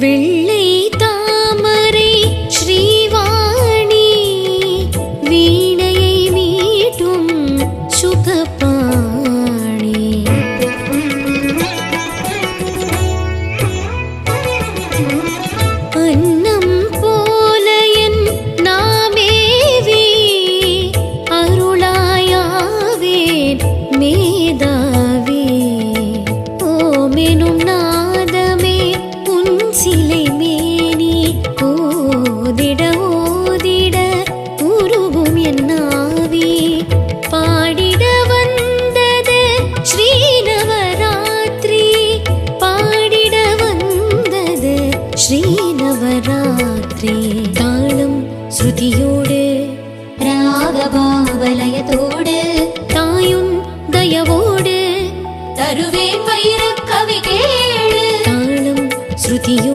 வெள்ளை தாமரை ஸ்ரீவாணி வீணையை மீட்டும் சுகபாணி. அன்னம் போல என் நாமேவி அருளாயாவேன் மேதாவி. ஓமெனும் நாதமே உன் சிலை மேனி ஓதிட ஓதிட உருகும் என் நாவி. பாடிட வந்தது ஸ்ரீநவராத்திரி பாடிட வந்தது ஸ்ரீநவராத்திரி. தாளம் ஸ்ருதியோடு ராகபாவலயத்தோடு தாயுன் தயவோடு தருவேன் வைர கவிகே